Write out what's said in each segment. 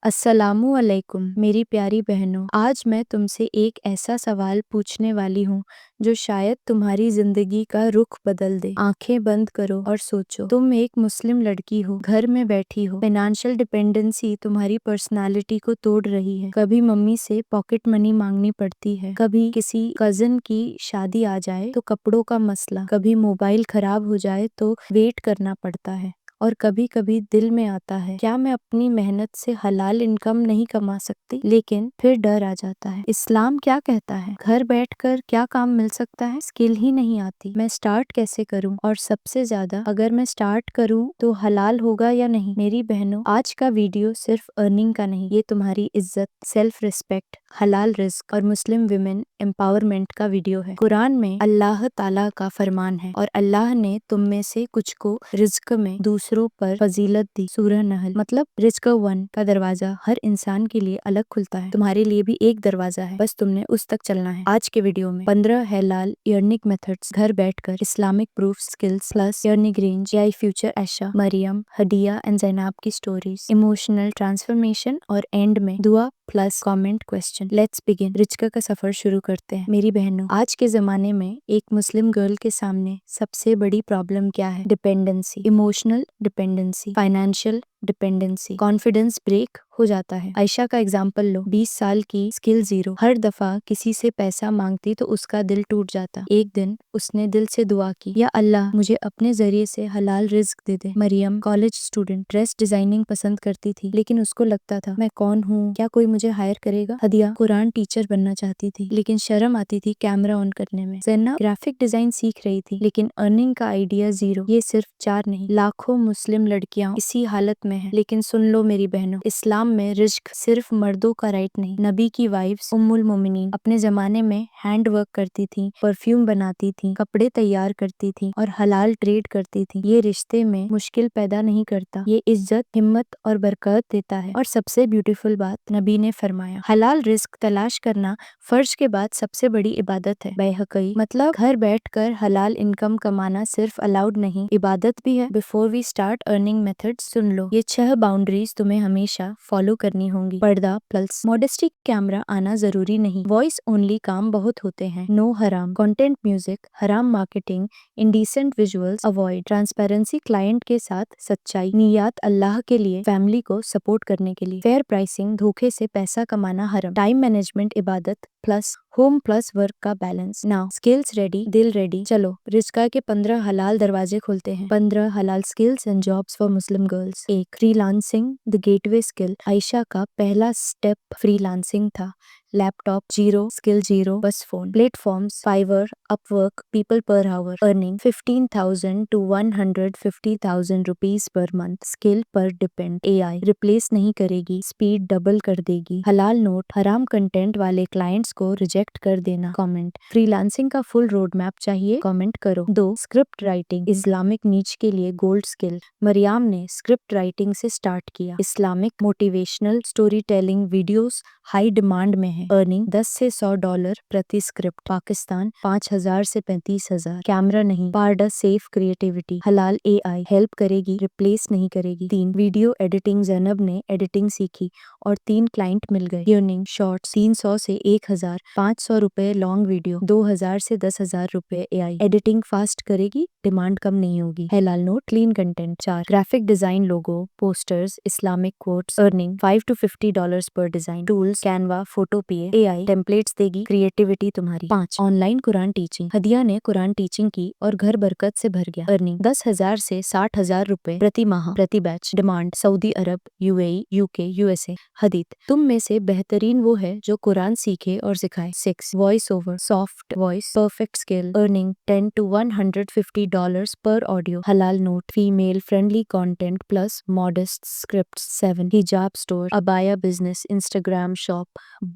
अस्सलामु अलैकुम मेरी प्यारी बहनों, आज मैं तुमसे एक ऐसा सवाल पूछने वाली हूँ जो शायद तुम्हारी जिंदगी का रुख बदल दे। आंखें बंद करो और सोचो, तुम एक मुस्लिम लड़की हो, घर में बैठी हो, फाइनेंशियल डिपेंडेंसी तुम्हारी पर्सनालिटी को तोड़ रही है। कभी मम्मी से पॉकेट मनी मांगनी पड़ती है, कभी किसी कजिन की शादी आ जाए तो कपड़ों का मसला, कभी मोबाइल खराब हो जाए तो वेट करना पड़ता है, और कभी कभी दिल में आता है क्या मैं अपनी मेहनत से हलाल इनकम नहीं कमा सकती। लेकिन फिर डर आ जाता है, इस्लाम क्या कहता है, घर बैठकर क्या काम मिल सकता है, स्किल ही नहीं आती, मैं स्टार्ट कैसे करूं, और सबसे ज्यादा अगर मैं स्टार्ट करूं तो हलाल होगा या नहीं। मेरी बहनों, आज का वीडियो सिर्फ अर्निंग का नहीं, ये तुम्हारी इज्जत, सेल्फ रिस्पेक्ट, हलाल रिस्क और मुस्लिम विमेन एम्पावरमेंट का वीडियो है। कुरान में अल्लाह ताला का फरमान है, और अल्लाह ने तुम में से कुछ को रिज्क में दूसरों पर फजीलत दी। सूरह नहल। मतलब रिज्क 1 का दरवाजा हर इंसान के लिए अलग खुलता है, तुम्हारे लिए भी एक दरवाजा है, बस तुमने उस तक चलना है। आज के वीडियो में 15 हलाल अर्निंग मेथड्स, घर बैठकर Islamic proof skills plus earning range, AI future Aisha, Maryam, Hadiya and Zainab की स्टोरीज, इमोशनल ट्रांसफॉर्मेशन, और एंड में दुआ plus comment question. Let's begin. रिज्क का सफर शुरू करते हैं। मेरी बहनों, आज के जमाने में एक मुस्लिम गर्ल के सामने सबसे बड़ी प्रॉब्लम क्या है? Dependency, emotional dependency, financial dependency, confidence break हो जाता है। आयशा का एग्जाम्पल लो, 20 साल की, स्किल जीरो, हर दफा किसी से पैसा मांगती तो उसका दिल टूट जाता। एक दिन उसने दिल से दुआ की, या अल्लाह मुझे अपने जरिए से हलाल रिज्क दे दे। Maryam, college student, dress designing पसंद करती थी, लेकिन उसको लगता था मैं कौन हूँ, क्या कोई मुझे हायर करेगा। हदिया, कुरान टीचर बनना चाहती थी, लेकिन शर्म आती थी कैमरा ऑन करने में। ज़ैनब, ग्राफिक डिजाइन सीख रही थी, लेकिन अर्निंग का आइडिया जीरो। ये सिर्फ 4 नहीं, लाखों मुस्लिम लड़कियां इसी हालत में है। लेकिन सुन लो मेरी बहनों, इस्लाम में रिज्क सिर्फ मर्दों का राइट नहीं। नबी की वाइफ्स उम्मुल मोमिनीन अपने जमाने में हैंड वर्क करती थी, परफ्यूम बनाती थी, कपड़े तैयार करती थी और हलाल ट्रेड करती थी। ये रिश्ते में मुश्किल पैदा नहीं करता, ये इज्जत, हिम्मत और बरकत देता है। और सबसे ब्यूटीफुल बात, नबी ने फरमाया, हलाल रिस्क तलाश करना फर्ज के बाद सबसे बड़ी इबादत है। बैहक़ी, मतलब घर बैठकर हलाल इनकम कमाना सिर्फ अलाउड नहीं, इबादत भी है। Before we start earning method, सुन लो, ये 6 बाउंड्रीज तुम्हें हमेशा फॉलो करनी होंगी। पर्दा प्लस मॉडेस्टी, कैमरा आना जरूरी नहीं, वॉइस ओनली काम बहुत होते हैं। नो हराम कंटेंट, म्यूजिक, हराम marketing, indecent visuals avoid. Transparency, client के साथ सच्चाई, नियत अल्लाह के लिए, फैमिली को सपोर्ट करने के लिए। फेयर प्राइसिंग, धोखे से पैसा कमाना हराम। टाइम मैनेजमेंट, इबादत प्लस होम प्लस वर्क का बैलेंस। नाउ स्किल्स रेडी, दिल रेडी, चलो रिज्का के 15 हलाल दरवाजे खुलते हैं। 15 हलाल skills and jobs for Muslim girls. 1, freelancing, the gateway skill. Ayesha का पहला स्टेप फ्रीलांसिंग था। लैपटॉप जीरो, स्किल जीरो, बस phone. Platforms, Fiverr, Upwork, people per hour. Earning 15,000 to 150,000 rupees per month. Skill पर डिपेंड। एआई रिप्लेस नहीं करेगी, speed double कर देगी। हलाल नोट, हराम कंटेंट वाले क्लाइंट्स को रिजेक्ट कर देना। कमेंट, फ्रीलांसिंग का फुल रोड मैप चाहिए, कमेंट करो। 2, स्क्रिप्ट राइटिंग, इस्लामिक नीच के लिए गोल्ड स्किल। मरियम ने स्क्रिप्ट राइटिंग से स्टार्ट किया। Islamic motivational story telling videos high demand में है। अर्निंग $10 से $100 प्रति स्क्रिप्ट। पाकिस्तान 5,000 से 35,000। कैमरा नहीं, पार्डा सेफ क्रिएटिविटी। हलाल एआई हेल्प करेगी, रिप्लेस नहीं करेगी। 3, वीडियो एडिटिंग, ज़ैनब ने एडिटिंग सीखी और 3 क्लाइंट मिल गए। अर्निंग शॉर्ट्स 300 से 1,000, 500 रुपए लॉन्ग वीडियो, 2,000 से 10,000 रुपए एआई। एडिटिंग फास्ट करेगी, डिमांड कम नहीं होगी। हलाल note, clean content. 4, graphic design, logo, posters, Islamic quotes. Earning $5 to $50 पर डिजाइन। टूल्स, कैनवा, फोटो पे, एआई टेम्पलेट्स देगी, क्रिएटिविटी तुम्हारी। 5, ऑनलाइन कुरान टीचिंग। हदिया ने कुरान टीचिंग की और घर बरकत से भर गया। अर्निंग 10,000 से 60,000 रुपए प्रति माह, प्रति बैच। डिमांड सऊदी अरब, यूएई, यूके, यूएसए। हदीत, तुम में से बेहतरीन वो है जो कुरान सीखे और सिखाए। 6, voice over, soft voice, perfect skill. Earning $10 to $150 पर ऑडियो। हलाल note, female friendly content plus modest script. 7, हिजाब store, abaya business, Instagram shop,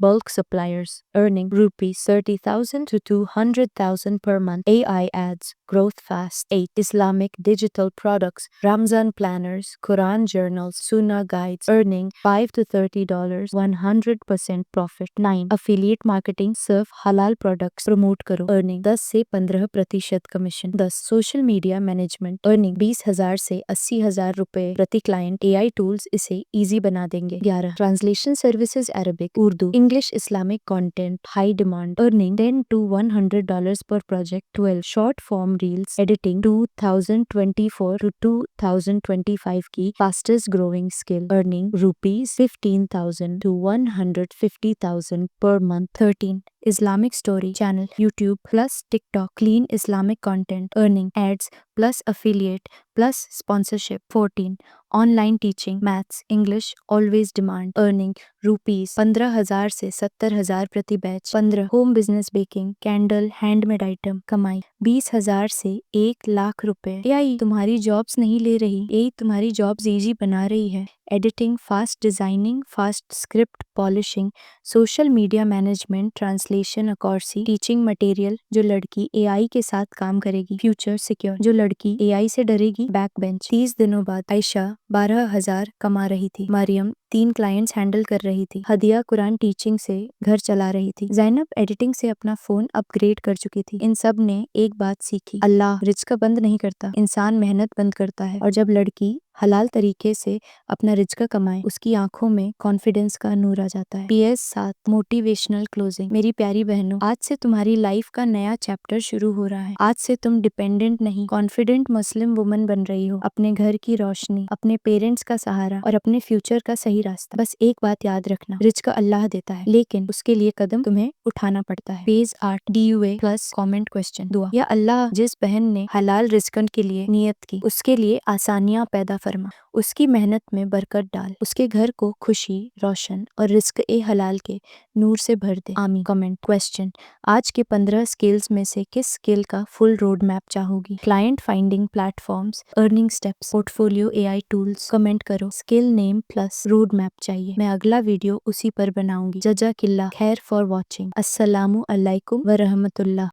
bulk bulk suppliers, earning rupees 30,000 to 200,000 per month. AI ads, growth fast. 8. Islamic digital products, Ramzan planners, Quran journals, Sunnah guides, earning $5 to $30, 100% profit. 9. Affiliate marketing, surf halal products, promote करो, earning 10 से 15% commission. 10. Social media management, earning 20,000 से 80,000 रुपए प्रति client. AI tools इसे easy बना देंगे. 11. Translation services, Arabic, Urdu, English, Islamic content, high demand, earning $10 to $100 per project. 12. Short form reels, editing, 2024 to 2025 की fastest growing skill, earning rupees 15,000 to 150,000 per month. 13. Islamic story channel, YouTube plus TikTok, clean Islamic content, earning ads plus affiliate plus sponsorship. 14. Online teaching, maths, English, always demand, earning rupees 15,000 से 70,000 प्रति batch. 15. Home business, baking, candle, handmade item, कमाई 20,000 से 1,00,000 रुपए. AI तुम्हारी jobs नहीं ले रही, AI तुम्हारी जॉब्स इजी बना रही है. Editing, fast designing, fast script polishing, social media management, translation, अकॉर्सी, टीचिंग मटेरियल. जो लड़की AI के साथ काम करेगी, फ्यूचर सिक्योर. जो लड़की AI से डरेगी, बैक बेंच. 30 दिनों बाद आयशा 12,000 कमा रही थी. मरियम 3 क्लाइंट्स हैंडल कर रही थी. हदिया कुरान टीचिंग से घर चला रही थी. जैनब एडिटिंग से अपना फोन अपग्रेड कर चुकी थी. इन सब ने एक बात सीखी, अल्लाह रिज्क बंद नहीं करता, इंसान मेहनत बंद करता है. और जब लड़की हलाल तरीके से अपना रिज्क कमाए, उसकी आंखों में कॉन्फिडेंस का नूर आ जाता है. PS 7. Motivational closing. मेरी प्यारी बहनों, आज से तुम्हारी लाइफ का नया चैप्टर शुरू हो रहा है. आज से तुम डिपेंडेंट नहीं, कॉन्फिडेंट मुस्लिम वुमन बन रही हो. अपने घर की रोशनी, अपने पेरेंट्स का सहारा और अपने फ्यूचर का सही रास्ता. बस एक बात याद रखना, रिज्क अल्लाह देता है, लेकिन उसके लिए कदम तुम्हें उठाना पड़ता है. Page 8. DUA plus comment question. दुआ. या अल्लाह, जिस बहन ने हलाल रिज्क के लिए नियत की, उसके लिए आसानियां पैदा फरमा, उसकी मेहनत में बरकत डाल, उसके घर को खुशी, रोशन और रिज्क ए हलाल के नूर से भर दे. आमीन. Comment question. आज के 15 स्किल्स में से किस स्किल का फुल रोड मैप चाहोगी? Client finding platforms, earning steps, portfolio, AI tools. Comment करो. Skill name plus road map चाहिए. मैं अगला वीडियो उसी पर बनाऊंगी. जज़ाकिल्लाह खैर फॉर वॉचिंग. अस्सलामु अलैकुम व रहमतुल्लाह.